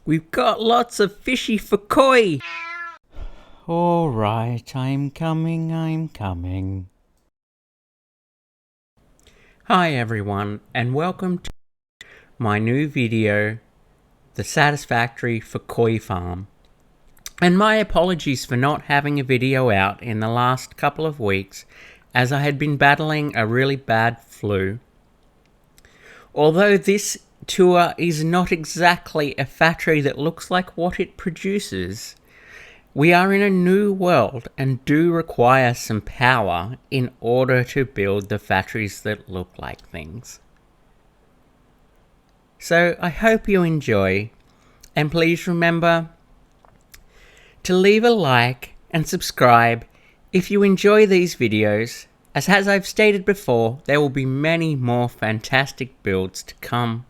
We've got lots of fishy Fakoi! Alright, I'm coming. Hi everyone, and welcome to my new video, the Satisfactory FAkoi Farm. And my apologies for not having a video out in the last couple of weeks, as I had been battling a really bad flu. Although this tour is not exactly a factory that looks like what it produces, we are in a new world and do require some power in order to build the factories that look like things. So I hope you enjoy, and please remember to leave a like and subscribe if you enjoy these videos, as I've stated before, there will be many more fantastic builds to come.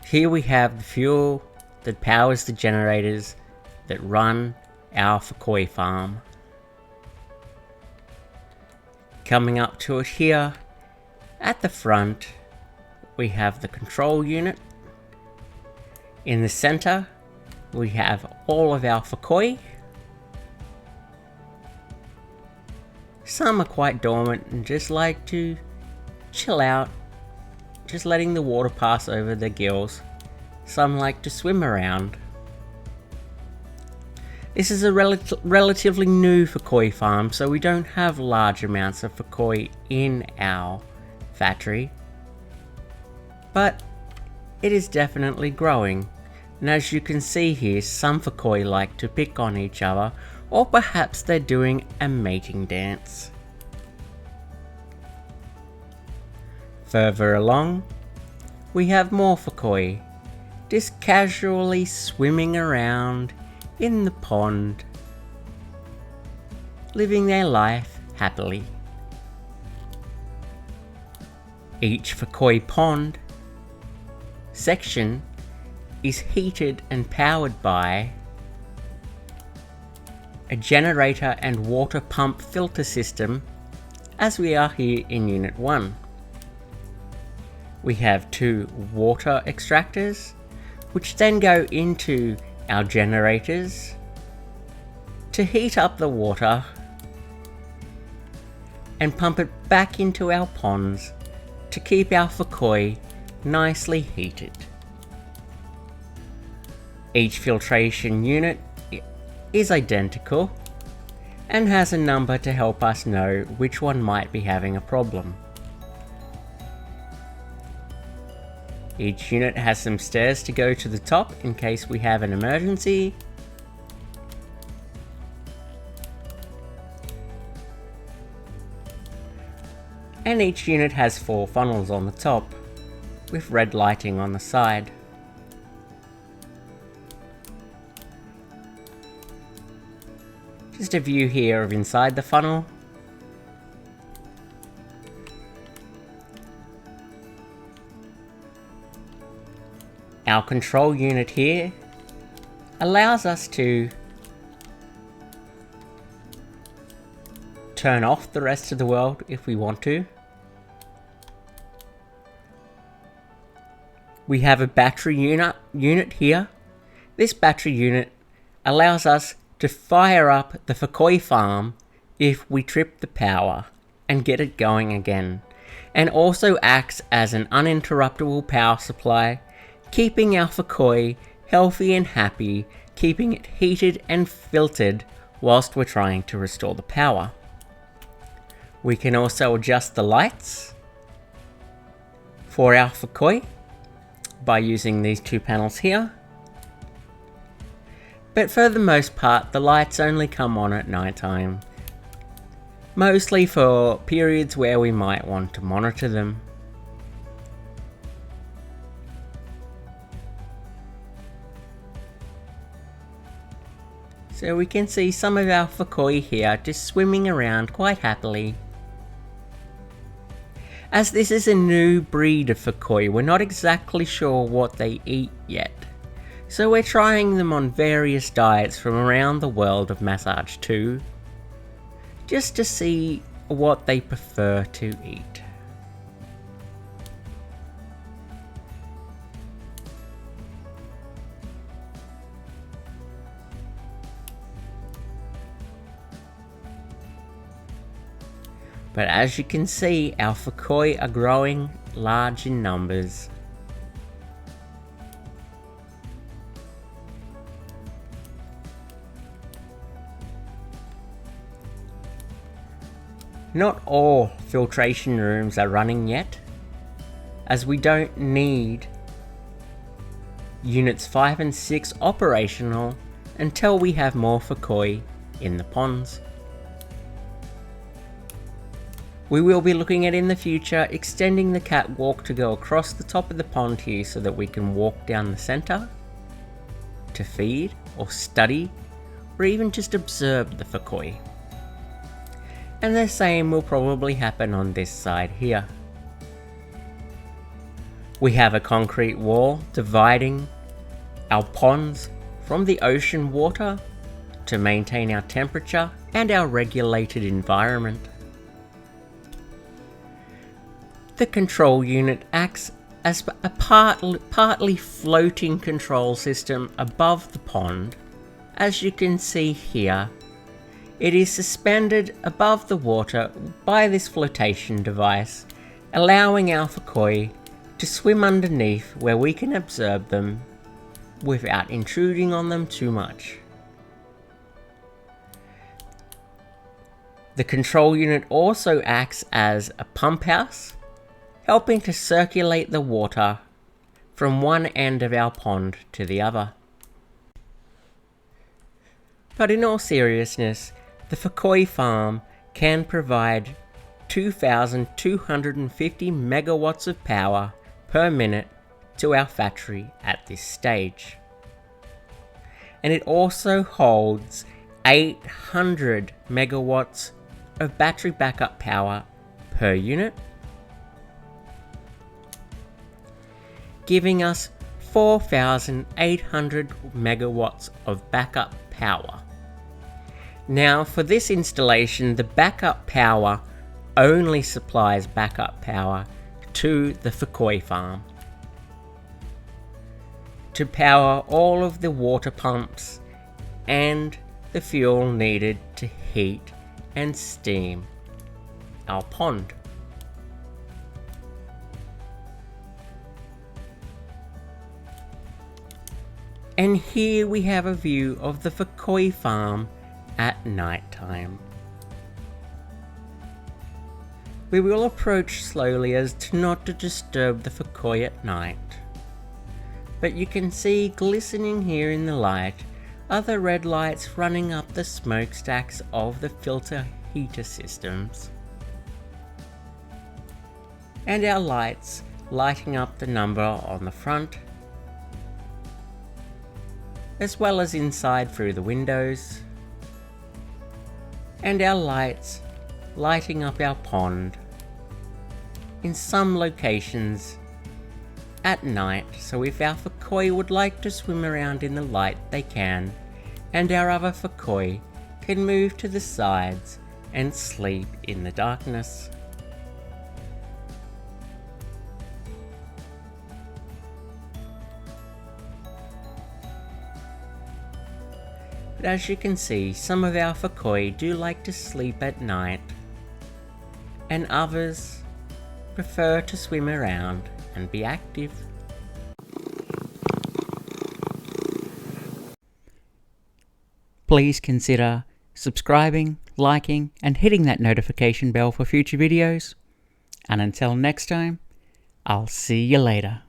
Here we have the fuel that powers the generators that run our Fakoi farm. Coming up to it here, at the front, we have the control unit. In the center, we have all of our Fakoi. Some are quite dormant and just like to chill out, just letting the water pass over their gills. Some like to swim around. This is a relatively new Fakoi farm, so we don't have large amounts of Fakoi in our factory. But it is definitely growing. And as you can see here, some Fakoi like to pick on each other, or perhaps they're doing a mating dance. Further along, we have more Fakoi, just casually swimming around in the pond, living their life happily. Each Fakoi pond section is heated and powered by a generator and water pump filter system, as we are here in Unit 1. We have 2 water extractors, which then go into our generators to heat up the water and pump it back into our ponds to keep our Fakoi nicely heated. Each filtration unit is identical and has a number to help us know which one might be having a problem. Each unit has some stairs to go to the top in case we have an emergency. And each unit has 4 funnels on the top, with red lighting on the side. Just a view here of inside the funnel. Our control unit here allows us to turn off the rest of the world if we want to. We have a battery unit here. This battery unit allows us to fire up the Fakoi farm if we trip the power and get it going again, and also acts as an uninterruptible power supply, keeping our Fakoi healthy and happy, keeping it heated and filtered whilst we're trying to restore the power. We can also adjust the lights for our Fakoi by using these 2 panels here. But for the most part, the lights only come on at night time, mostly for periods where we might want to monitor them. So we can see some of our Fakoi here just swimming around quite happily. As this is a new breed of Fakoi, we're not exactly sure what they eat yet. So we're trying them on various diets from around the world of Massage 2, just to see what they prefer to eat. But as you can see, our Fakoi are growing large in numbers. Not all filtration rooms are running yet, as we don't need Units 5 and 6 operational until we have more Fakoi in the ponds. We will be looking at in the future extending the catwalk to go across the top of the pond here so that we can walk down the centre to feed or study or even just observe the Fakoi. And the same will probably happen on this side here. We have a concrete wall dividing our ponds from the ocean water to maintain our temperature and our regulated environment. The control unit acts as a partly floating control system above the pond. As you can see here, it is suspended above the water by this flotation device, allowing our Fakoi to swim underneath where we can observe them without intruding on them too much. The control unit also acts as a pump house, helping to circulate the water from one end of our pond to the other. But in all seriousness, the Fakoi Farm can provide 2,250 megawatts of power per minute to our factory at this stage. And it also holds 800 megawatts of battery backup power per unit, giving us 4,800 megawatts of backup power. Now for this installation, the backup power only supplies backup power to the Fakoi Farm to power all of the water pumps and the fuel needed to heat and steam our pond. And here we have a view of the Fakoi Farm at night time. We will approach slowly as to not to disturb the Fakoi at night. But you can see glistening here in the light are the red lights running up the smokestacks of the filter heater systems. And our lights lighting up the number on the front, as well as inside through the windows, and our lights lighting up our pond in some locations at night, so if our Fakoi would like to swim around in the light they can, and our other Fakoi can move to the sides and sleep in the darkness. But as you can see, some of our Fakoi do like to sleep at night, and others prefer to swim around and be active. Please consider subscribing, liking, and hitting that notification bell for future videos. And until next time, I'll see you later.